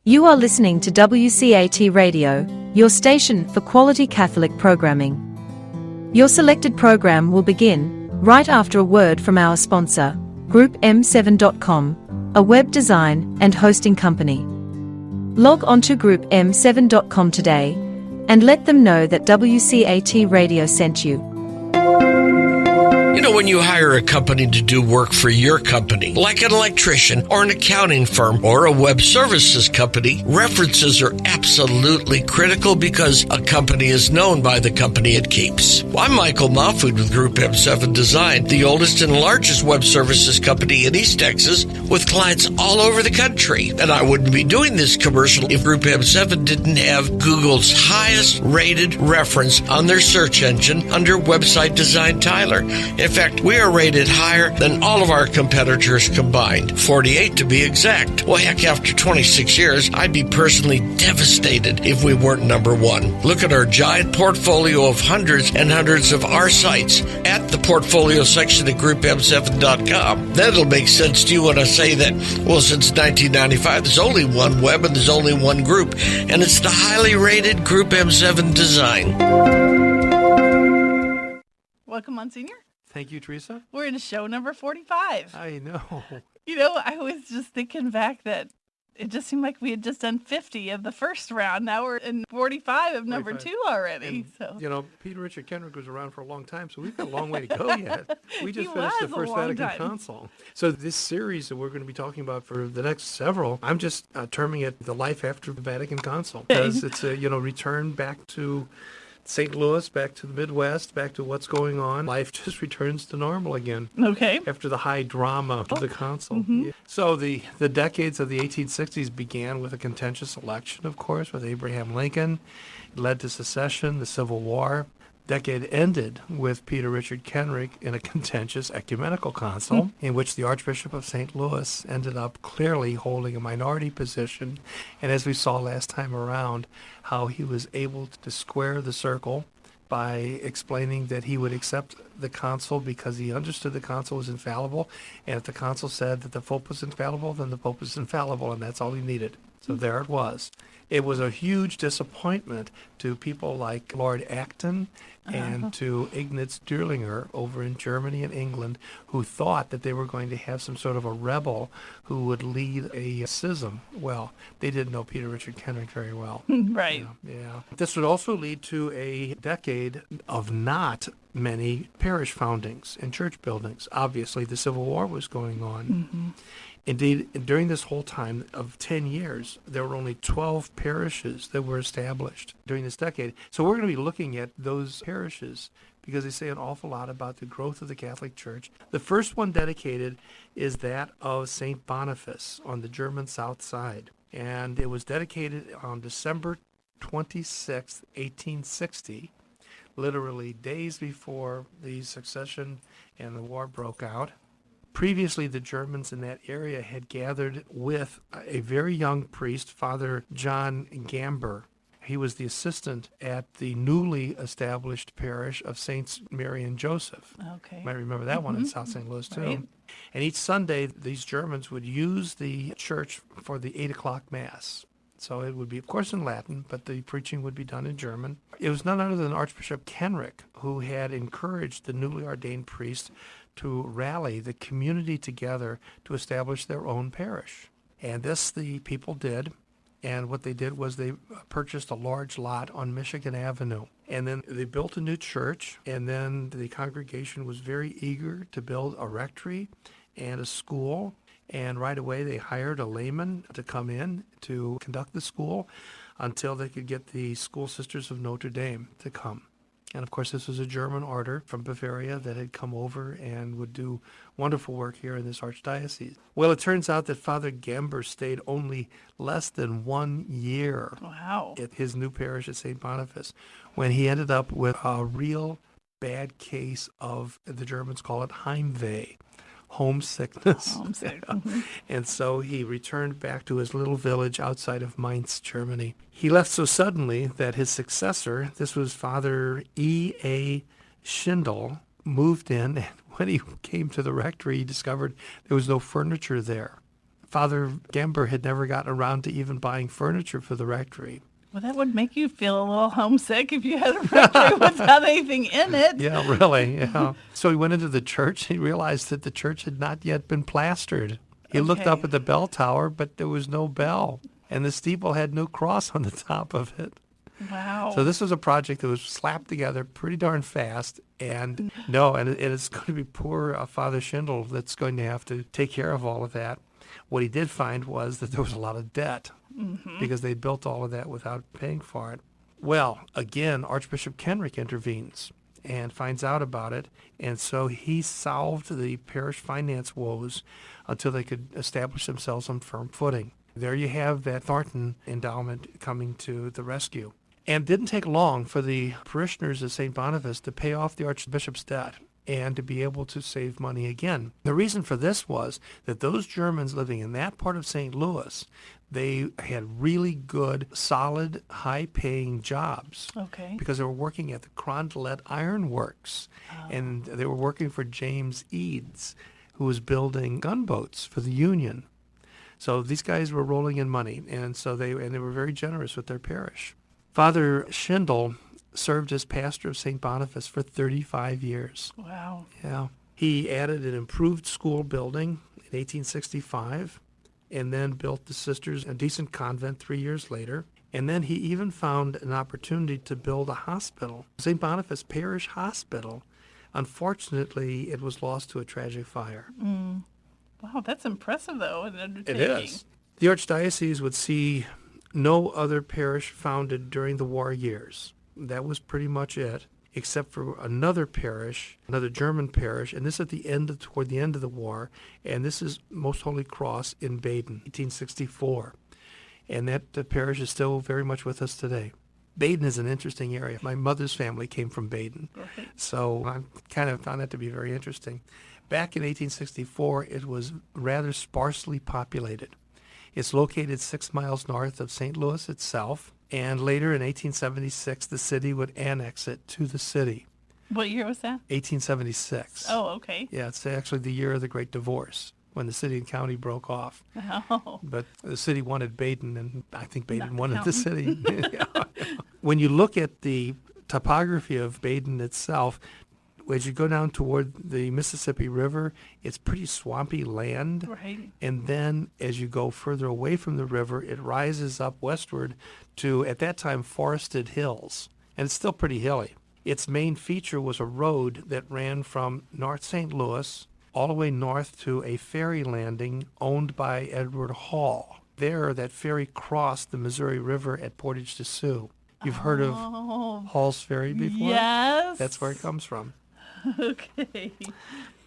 You are listening to WCAT Radio, your station for quality Catholic programming. Your selected program will begin right after a word from our sponsor, GroupM7.com, a web design and hosting company. Log on to GroupM7.com today and let them know that WCAT Radio sent you. You know, when you hire a company to do work for your company, like an electrician or an accounting firm or a web services company, references are absolutely critical because a company is known by the company it keeps. I'm Michael Mahfood with Group M7 Design, the oldest and largest web services company in East Texas with clients all over the country. And I wouldn't be doing this commercial if Group M7 didn't have Google's highest rated reference on their search engine under Website Design Tyler. In fact, we are rated higher than all of our competitors combined, 48 to be exact. Well, heck, after 26 years, I'd be personally devastated if we weren't number one. Look at our giant portfolio of hundreds and hundreds of our sites at the portfolio section at GroupM7.com. Then it'll make sense to you when I say that, well, since 1995, there's only one web and there's only one group, and it's the highly rated Group M7 Design. Welcome, Monsignor. Thank you, Teresa. We're in show number 45. I know. You know, I was just thinking back that it just seemed like we had just done 50 of the first round. Now we're in 45 of number 2 already. And, so you know, Peter Richard Kenrick was around for a long time, so we've got a long way to go yet. We just finished the First Vatican Council. So this series that we're going to be talking about for the next several, I'm just terming it The Life After the Vatican Council, because it's a, return back to St. Louis, back to the Midwest, back to what's going on. Life just returns to normal again. Okay. After the high drama of the council. Mm-hmm. Yeah. So the decades of the 1860s began with a contentious election, of course, with Abraham Lincoln. It led to secession, the Civil War. Decade ended with Peter Richard Kenrick in a contentious ecumenical council in which the Archbishop of St. Louis ended up clearly holding a minority position. And as we saw last time around, how he was able to square the circle by explaining that he would accept the council because he understood the council was infallible. And if the council said that the Pope was infallible, then the Pope was infallible, and that's all he needed. So there it was. It was a huge disappointment to people like Lord Acton and to Ignaz Dürlinger over in Germany and England, who thought that they were going to have some sort of a rebel who would lead a schism. Well, they didn't know Peter Richard Kenrick very well. Right. Yeah. This would also lead to a decade of not many parish foundings and church buildings. Obviously, the Civil War was going on. Mm-hmm. Indeed, during this whole time of 10 years, there were only 12 parishes that were established during this decade. So we're going to be looking at those parishes because they say an awful lot about the growth of the Catholic Church. The first one dedicated is that of St. Boniface on the German south side. And it was dedicated on December 26, 1860, literally days before the succession and the war broke out. Previously, the Germans in that area had gathered with a very young priest, Father John Gamber. He was the assistant at the newly established parish of Saints Mary and Joseph. Okay. You might remember that one in South St. Louis, too. Right. And each Sunday, these Germans would use the church for the 8 o'clock Mass. So it would be, of course, in Latin, but the preaching would be done in German. It was none other than Archbishop Kenrick who had encouraged the newly ordained priest to rally the community together to establish their own parish. And this the people did. And what they did was they purchased a large lot on Michigan Avenue. And then they built a new church. And then the congregation was very eager to build a rectory and a school. And right away they hired a layman to come in to conduct the school until they could get the School Sisters of Notre Dame to come. And, of course, this was a German order from Bavaria that had come over and would do wonderful work here in this archdiocese. Well, it turns out that Father Gamber stayed only less than 1 year at his new parish at St. Boniface when he ended up with a real bad case of, the Germans call it Heimweh, homesickness. Homesick. And so he returned back to his little village outside of Mainz, Germany. He left so suddenly that his successor, this was Father E.A. Schindel, moved in, and when he came to the rectory, he discovered there was no furniture there. Father Gamber had never gotten around to even buying furniture for the rectory. Well, that would make you feel a little homesick if you had a rectory without anything in it. Yeah, really. Yeah. So he went into the church. He realized that the church had not yet been plastered. He looked up Okay. at the bell tower, but there was no bell, and the steeple had no cross on the top of it. Wow. So this was a project that was slapped together pretty darn fast, and it's going to be poor Father Schindel that's going to have to take care of all of that. What he did find was that there was a lot of debt because they built all of that without paying for it. Well, again, Archbishop Kenrick intervenes and finds out about it, and so he solved the parish finance woes until they could establish themselves on firm footing. There you have that Thornton endowment coming to the rescue. And it didn't take long for the parishioners of St. Boniface to pay off the Archbishop's debt and to be able to save money again. The reason for this was that those Germans living in that part of St. Louis, they had really good, solid, high-paying jobs. Okay. Because they were working at the Crondelet Iron Works, and they were working for James Eads, who was building gunboats for the Union. So these guys were rolling in money, and they were very generous with their parish. Father Schindel served as pastor of St. Boniface for 35 years. Wow. Yeah. He added an improved school building in 1865 and then built the sisters a decent convent 3 years later. And then he even found an opportunity to build a hospital, St. Boniface Parish Hospital. Unfortunately, it was lost to a tragic fire. Wow, that's impressive, though, an It undertaking. is. The Archdiocese would see no other parish founded during the war years. That was pretty much it, except for another parish, another German parish, and this toward the end of the war, and this is Most Holy Cross in Baden, 1864. And that parish is still very much with us today. Baden is an interesting area. My mother's family came from Baden, Right. so I kind of found that to be very interesting. Back in 1864, it was rather sparsely populated. It's located 6 miles north of St. Louis itself, and later in 1876, the city would annex it to the city. What year was that? 1876. Oh, okay. Yeah, it's actually the year of the Great Divorce, when the city and county broke off. Oh. But the city wanted Baden, and I think Baden Not wanted the counting. city. Yeah. When you look at the topography of Baden itself, as you go down toward the Mississippi River, it's pretty swampy land. Right. And then as you go further away from the river, it rises up westward to, at that time, forested hills. And it's still pretty hilly. Its main feature was a road that ran from North St. Louis all the way north to a ferry landing owned by Edward Hall. There, that ferry crossed the Missouri River at Portage de Sioux. You've heard of Oh, Hall's Ferry before? yes. That's where it comes from. Okay.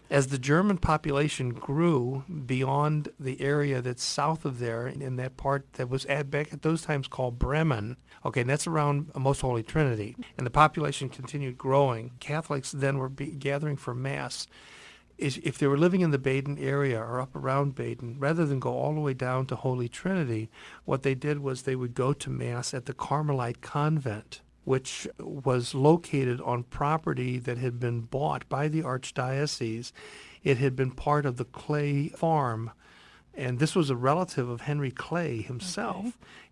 As the German population grew beyond the area that's south of there, in that part that was back at those times called Bremen, okay, and that's around Most Holy Trinity, and the population continued growing. Catholics then were gathering for Mass. If they were living in the Baden area or up around Baden, rather than go all the way down to Holy Trinity, what they did was they would go to Mass at the Carmelite Convent, which was located on property that had been bought by the Archdiocese. It had been part of the Clay farm, and this was a relative of Henry Clay himself.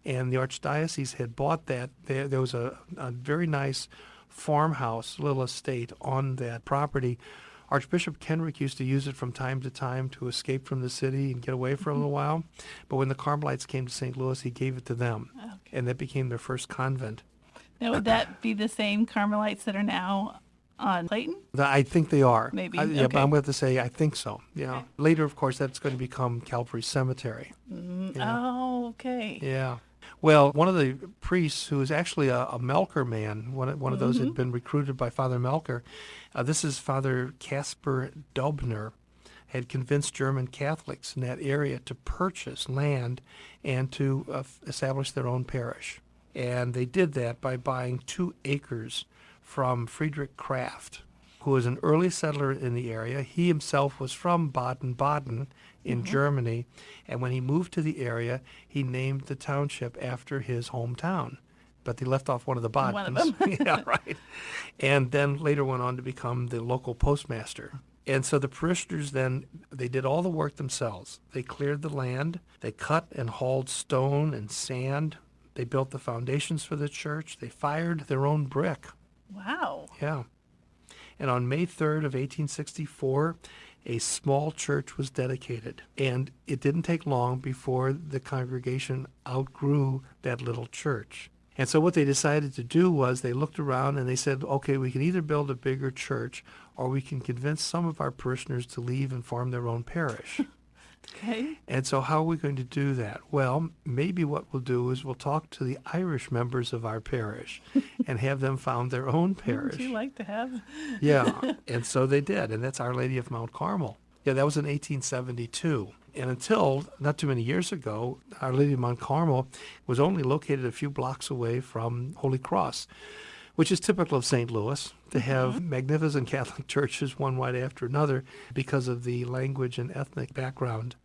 Okay. And the Archdiocese had bought that. There was a very nice farmhouse, little estate on that property. Archbishop Kenrick used to use it from time to time to escape from the city and get away for a little while. But when the Carmelites came to St. Louis, he gave it to them, and that became their first convent. Now, would that be the same Carmelites that are now on Clayton? I think they are. Maybe. Yeah, Okay. but I'm going to have to say I think so. Yeah. Okay. Later, of course, that's going to become Calvary Cemetery. Yeah. Oh, okay. Yeah. Well, one of the priests who is actually a Melker man, one of those had been recruited by Father Melker. This is Father Caspar Dobner, had convinced German Catholics in that area to purchase land and to establish their own parish. And they did that by buying 2 acres from Friedrich Kraft, who was an early settler in the area. He himself was from Baden-Baden in Germany, and when he moved to the area, he named the township after his hometown. But they left off one of the Badens. One of them. Yeah, right. And then later went on to become the local postmaster And so the parishioners then, they did all the work themselves. They cleared the land. They cut and hauled stone and sand. They built the foundations for the church. They fired their own brick. Wow. Yeah. And on May 3rd of 1864, a small church was dedicated. And it didn't take long before the congregation outgrew that little church. And so what they decided to do was they looked around and they said, okay, we can either build a bigger church or we can convince some of our parishioners to leave and form their own parish. Okay. And so how are we going to do that? Well, maybe what we'll do is we'll talk to the Irish members of our parish and have them found their own parish. Would you like to have? Yeah, and so they did, and that's Our Lady of Mount Carmel. Yeah, that was in 1872. And until not too many years ago, Our Lady of Mount Carmel was only located a few blocks away from Holy Cross, which is typical of St. Louis, to have magnificent Catholic churches one right after another because of the language and ethnic background.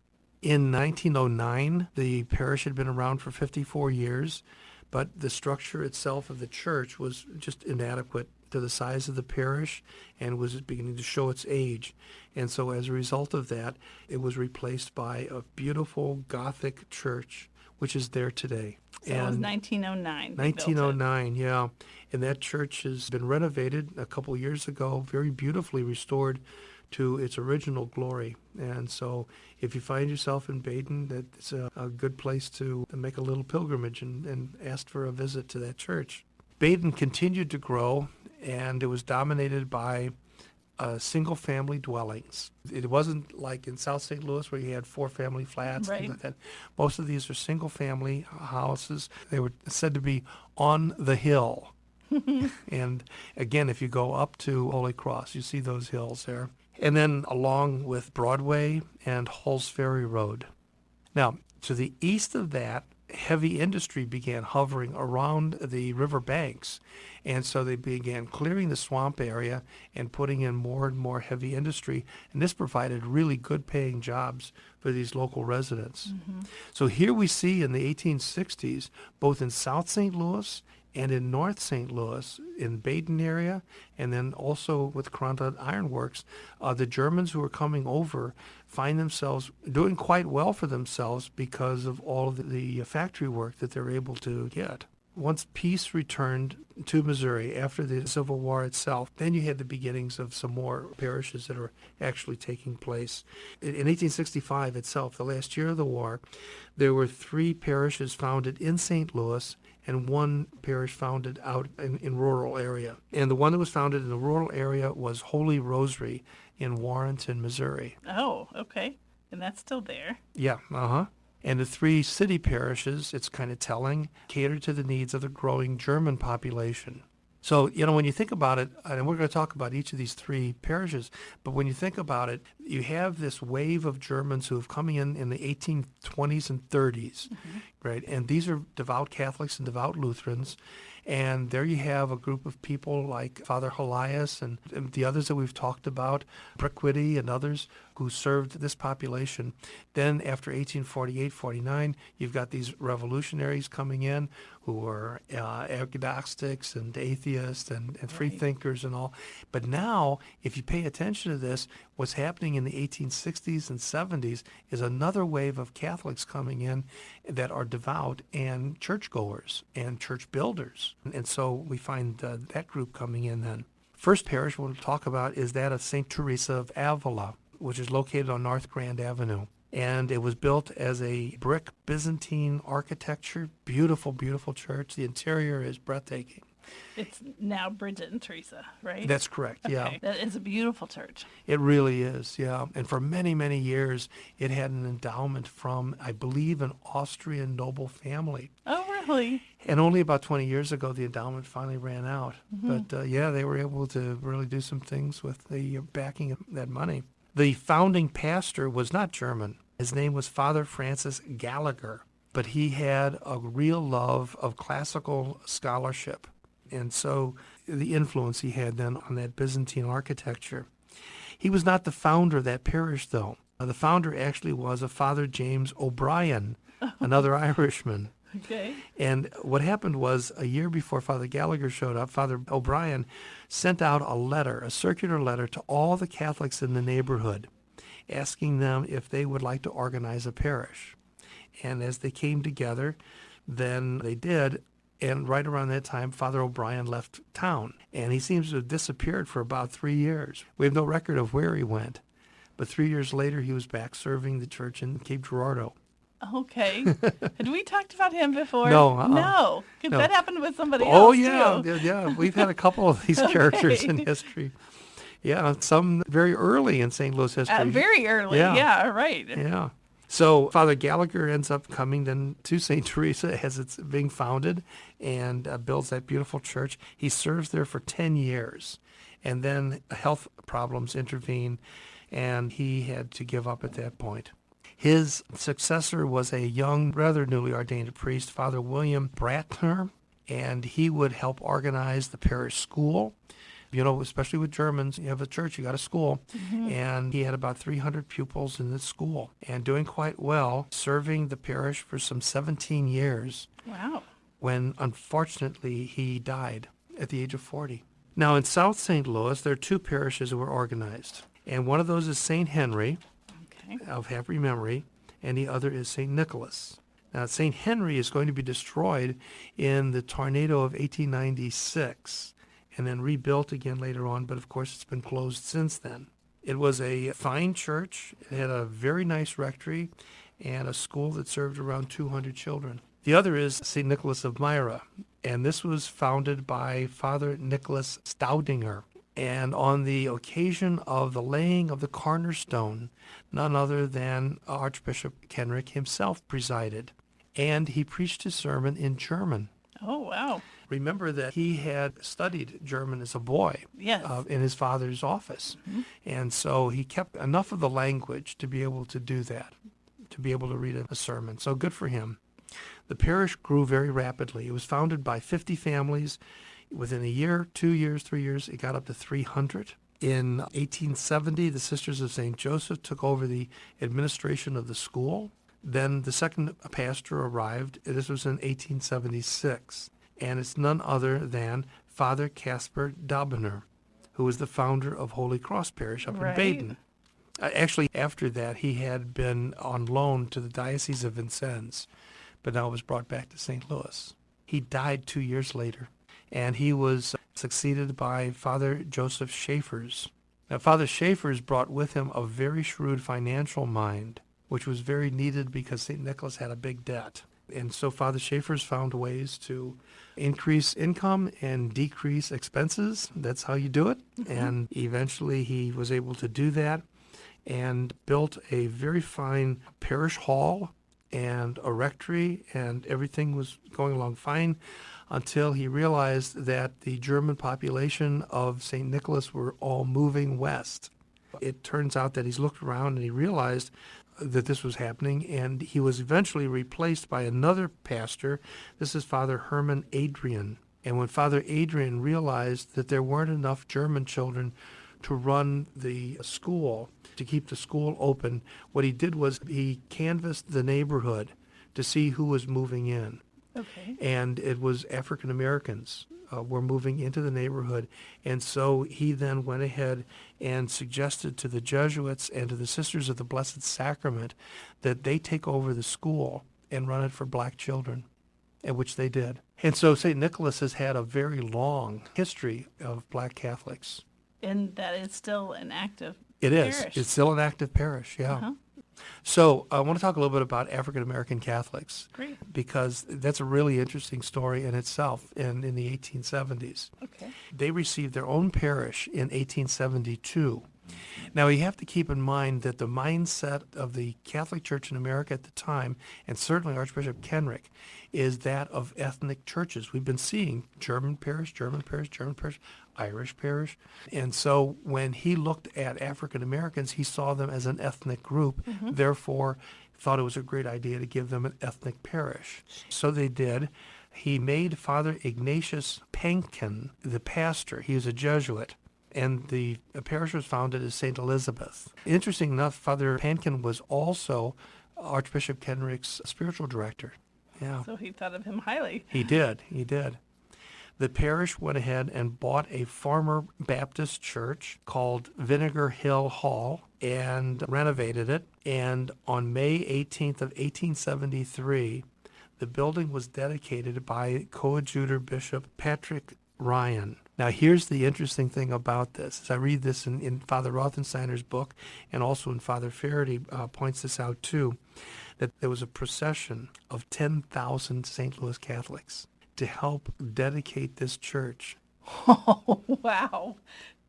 In 1909, the parish had been around for 54 years, but the structure itself of the church was just inadequate to the size of the parish and was beginning to show its age. And so as a result of that, it was replaced by a beautiful Gothic church, which is there today. So it was 1909. 1909, yeah. And that church has been renovated a couple years ago, very beautifully restored to its original glory. And so if you find yourself in Baden, that's a good place to make a little pilgrimage and ask for a visit to that church. Baden continued to grow, and it was dominated by single-family dwellings. It wasn't like in South St. Louis where you had four-family flats, Right. things like that. Most of these are single-family houses. They were said to be on the hill. And again, if you go up to Holy Cross, you see those hills there. And then along with Broadway and Hall's Ferry Road. Now, to the east of that, heavy industry began hovering around the river banks. And so they began clearing the swamp area and putting in more and more heavy industry. And this provided really good paying jobs for these local residents. So here we see in the 1860s, both in South St. Louis and in North St. Louis, in Baden area, and then also with Kronstadt Iron Works, the Germans who are coming over find themselves doing quite well for themselves because of all of the factory work that they're able to get. Once peace returned to Missouri after the Civil War itself, then you had the beginnings of some more parishes that are actually taking place. In 1865 itself, the last year of the war, there were 3 parishes founded in St. Louis and 1 parish founded out in rural area. And the one that was founded in the rural area was Holy Rosary in Warrenton, Missouri. Oh, okay. And that's still there. Yeah, And the 3 city parishes, it's kind of telling, cater to the needs of the growing German population. So, when you think about it, and we're going to talk about each of these 3 parishes, but when you think about it, you have this wave of Germans who have come in the 1820s and 30s, right? And these are devout Catholics and devout Lutherans. And there you have a group of people like Father Helias and the others that we've talked about, Brickwitty and others who served this population. Then after 1848-49, you've got these revolutionaries coming in who are agnostics and atheists and free thinkers and all. But now, if you pay attention to this, what's happening in the 1860s and 70s is another wave of Catholics coming in that are devout and churchgoers and church builders. And so we find that group coming in then. First parish we'll talk about is that of St. Teresa of Avila, which is located on North Grand Avenue. And it was built as a brick Byzantine architecture. Beautiful, beautiful church. The interior is breathtaking. It's now Bridget and Teresa, right? That's correct, yeah. Okay. That is a beautiful church. It really is, yeah. And for many, many years, it had an endowment from, I believe, an Austrian noble family. Oh, really? And only about 20 years ago, the endowment finally ran out. But, they were able to really do some things with the backing of that money. The founding pastor was not German. His name was Father Francis Gallagher, but he had a real love of classical scholarship. And so the influence he had then on that Byzantine architecture. He was not the founder of that parish, though. The founder actually was a Father James O'Brien, another Irishman. Okay. And what happened was a year before Father Gallagher showed up, Father O'Brien sent out a letter, a circular letter to all the Catholics in the neighborhood, asking them if they would like to organize a parish. And as they came together, then they did. And right around that time, Father O'Brien left town. And he seems to have disappeared for about 3 years. We have no record of where he went. But 3 years later, he was back serving the church in Cape Girardeau. Okay. Had we talked about him before? No, No. Because no. that happened with somebody Oh, else, yeah. too. Yeah. We've had a couple of these characters in history. Yeah, some very early in St. Louis history. Very early. Yeah. Yeah, right. Yeah. So Father Gallagher ends up coming then to St. Teresa as it's being founded and builds that beautiful church. He serves there for 10 years. And then health problems intervene, and he had to give up at that point. His successor was a young, rather newly ordained priest, Father William Bratner, and he would help organize the parish school. You know, especially with Germans, you have a church, you got a school, and he had about 300 pupils in the school and doing quite well, serving the parish for some 17 years Wow. when, unfortunately, he died at the age of 40. Now, in South St. Louis, there are 2 parishes that were organized, and one of those is St. Henry, Okay. of happy memory, and the other is St. Nicholas. Now, St. Henry is going to be destroyed in the tornado of 1896 and then rebuilt again later on, but of course it's been closed since then. It was a fine church. It had a very nice rectory and a school that served around 200 children. The other is St. Nicholas of Myra, and this was founded by Father Nicholas Staudinger. And on the occasion of the laying of the cornerstone, none other than Archbishop Kenrick himself presided. And he preached his sermon in German. Oh, wow. Remember that he had studied German as a boy Yes. in his father's office. And so he kept enough of the language to be able to do that, to be able to read a sermon. So good for him. The parish grew very rapidly. It was founded by 50 families. Within a year, 2 years, 3 years, it got up to 300. In 1870, the Sisters of St. Joseph took over the administration of the school. Then the second pastor arrived. This was in 1876. And it's none other than Father Caspar Daubner, who was the founder of Holy Cross Parish up Right. in Baden. Actually, after that, he had been on loan to the Diocese of Vincennes, but now was brought back to St. Louis. He died 2 years later, and he was succeeded by Father Joseph Schaefers. Now, Father Schaefers brought with him a very shrewd financial mind, which was very needed because St. Nicholas had a big debt. And so Father Schaefers found ways to increase income and decrease expenses. That's how you do it. And eventually he was able to do that and built a very fine parish hall and a rectory, and everything was going along fine until he realized that the German population of St. Nicholas were all moving west. It turns out that he's looked around and he realized that this was happening, and he was eventually replaced by another pastor. This is Father Herman Adrian. And when Father Adrian realized that there weren't enough German children to run the school, to keep the school open, what he did was he canvassed the neighborhood to see who was moving in. Okay. And it was African Americans were moving into the neighborhood. And so he then went ahead and suggested to the Jesuits and to the Sisters of the Blessed Sacrament that they take over the school and run it for black children, and which they did. And so St. Nicholas has had a very long history of black Catholics. And that is still an active It is. parish. It's still an active parish, yeah. Uh-huh. So I want to talk a little bit about African American Catholics. Great. Because that's a really interesting story in itself in the 1870s. Okay. They received their own parish in 1872. Now, you have to keep in mind that the mindset of the Catholic Church in America at the time, and certainly Archbishop Kenrick, is that of ethnic churches. We've been seeing German parish, German parish, German parish, Irish parish. And so when he looked at African Americans, he saw them as an ethnic group, therefore thought it was a great idea to give them an ethnic parish. So they did. He made Father Ignatius Pankin the pastor. He was a Jesuit. And the parish was founded as St. Elizabeth. Interesting enough, Father Pankin was also Archbishop Kenrick's spiritual director. Yeah. So he thought of him highly. He did. The parish went ahead and bought a former Baptist church called Vinegar Hill Hall and renovated it. And on May 18th of 1873, the building was dedicated by coadjutor Bishop Patrick Ryan. Now, here's the interesting thing about this. As I read this in Father Rothensteiner's book, and also in Father Faraday points this out too, that there was a procession of 10,000 St. Louis Catholics to help dedicate this church. Oh, wow.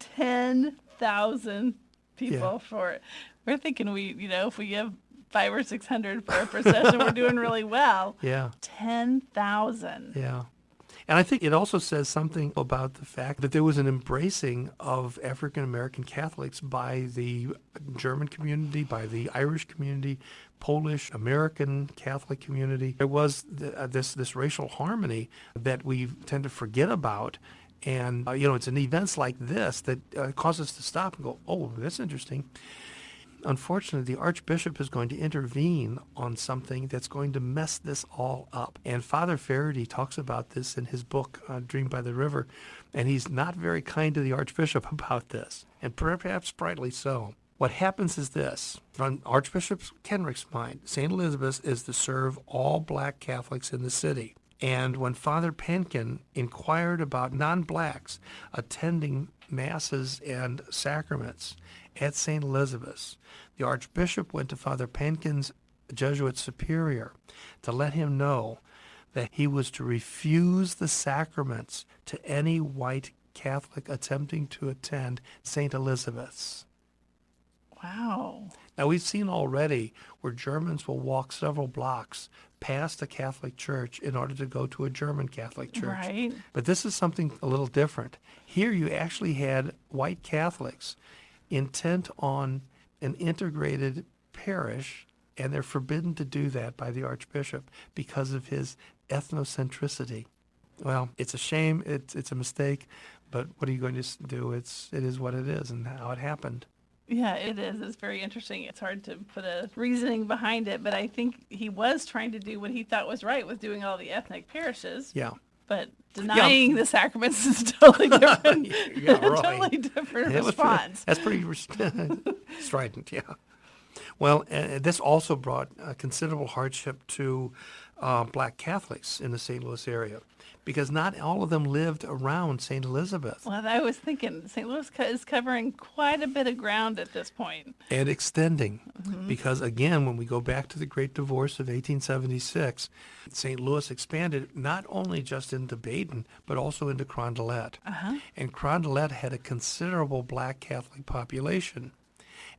10,000 people for it. We're thinking if we give 500 or 600 for a procession, we're doing really well. Yeah. 10,000. Yeah. And I think it also says something about the fact that there was an embracing of African American Catholics by the German community, by the Irish community, Polish American Catholic community. There was this racial harmony that we tend to forget about. And, it's in events like this that cause us to stop and go, oh, that's interesting. Unfortunately, the Archbishop is going to intervene on something that's going to mess this all up. And Father Faraday talks about this in his book, Dream by the River, and he's not very kind to the Archbishop about this, and perhaps rightly so. What happens is this. From Archbishop Kenrick's mind, St. Elizabeth's is to serve all black Catholics in the city. And when Father Pankin inquired about non-blacks attending masses and sacraments at St. Elizabeth's, the Archbishop went to Father Pankin's Jesuit superior to let him know that he was to refuse the sacraments to any white Catholic attempting to attend St. Elizabeth's. Wow. Now, we've seen already where Germans will walk several blocks past a Catholic church in order to go to a German Catholic church. Right. But this is something a little different. Here you actually had white Catholics intent on an integrated parish, and they're forbidden to do that by the Archbishop because of his ethnocentricity. Well, it's a shame, it's a mistake, but what are you going to do? It is what it is, and how it happened. Yeah, it is. It's very interesting. It's hard to put a reasoning behind it, but I think he was trying to do what he thought was right with doing all the ethnic parishes. Yeah. But denying the sacraments is totally different. Yeah, right. Totally different That was response. That's pretty strident, yeah. Well, this also brought considerable hardship to black Catholics in the St. Louis area, because not all of them lived around St. Elizabeth. Well, I was thinking St. Louis is covering quite a bit of ground at this point. And extending, because again, when we go back to the Great Divorce of 1876, St. Louis expanded not only just into Baden, but also into Carondelet. And Carondelet had a considerable black Catholic population.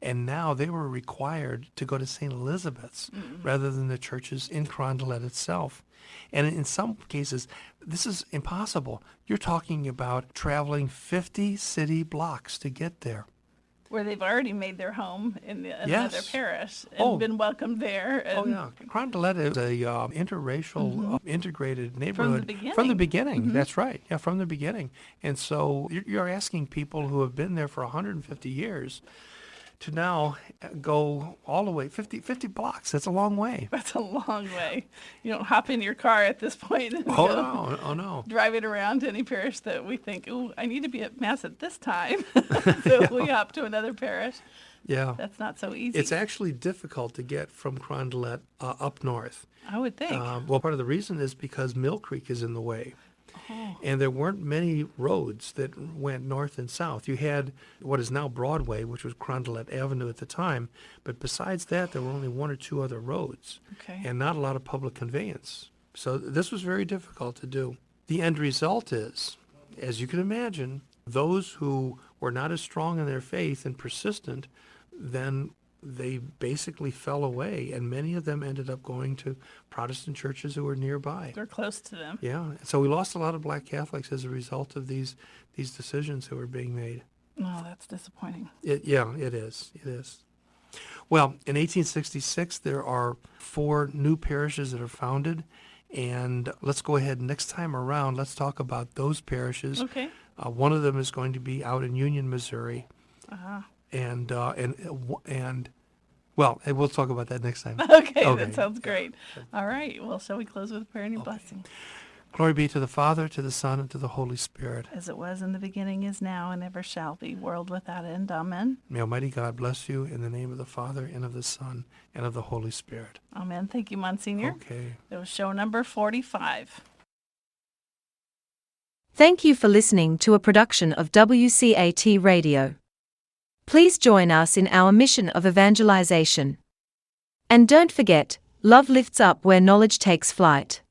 And now they were required to go to St. Elizabeth's rather than the churches in Carondelet itself. And in some cases, this is impossible. You're talking about traveling 50 city blocks to get there. Where they've already made their home in another parish and Oh. been welcomed there. And Oh, yeah. Carondelet is a interracial, integrated neighborhood. From the beginning. beginning. That's right. Yeah, from the beginning. And so you're asking people who have been there for 150 years to now go all the way 50 blocks. That's a long way. That's a long way. You don't hop in your car at this point and Oh, go no. Oh, no. drive it around to any parish that we think, ooh, I need to be at Mass at this time. So we hop to another parish. Yeah. That's not so easy. It's actually difficult to get from Carondelet up north. I would think. Well, part of the reason is because Mill Creek is in the way. And there weren't many roads that went north and south. You had what is now Broadway, which was Carondelet Avenue at the time. But besides that, there were only one or two other roads. Okay. And not a lot of public conveyance. So this was very difficult to do. The end result is, as you can imagine, those who were not as strong in their faith and persistent, then they basically fell away, and many of them ended up going to Protestant churches who were nearby. They're close to them. Yeah, so we lost a lot of black Catholics as a result of these decisions that were being made. Oh, that's disappointing. It is. It is. Well, in 1866, there are 4 new parishes that are founded, and let's go ahead next time around. Let's talk about those parishes. Okay. One of them is going to be out in Union, Missouri. Uh-huh. And Well, and we'll talk about that next time. Okay, Okay. that sounds great. All right. Well, shall we close with a prayer and your blessing? Glory be to the Father, to the Son, and to the Holy Spirit. As it was in the beginning, is now, and ever shall be, world without end. Amen. May Almighty God bless you in the name of the Father, and of the Son, and of the Holy Spirit. Amen. Thank you, Monsignor. Okay. That was show number 45. Thank you for listening to a production of WCAT Radio. Please join us in our mission of evangelization. And don't forget, love lifts up where knowledge takes flight.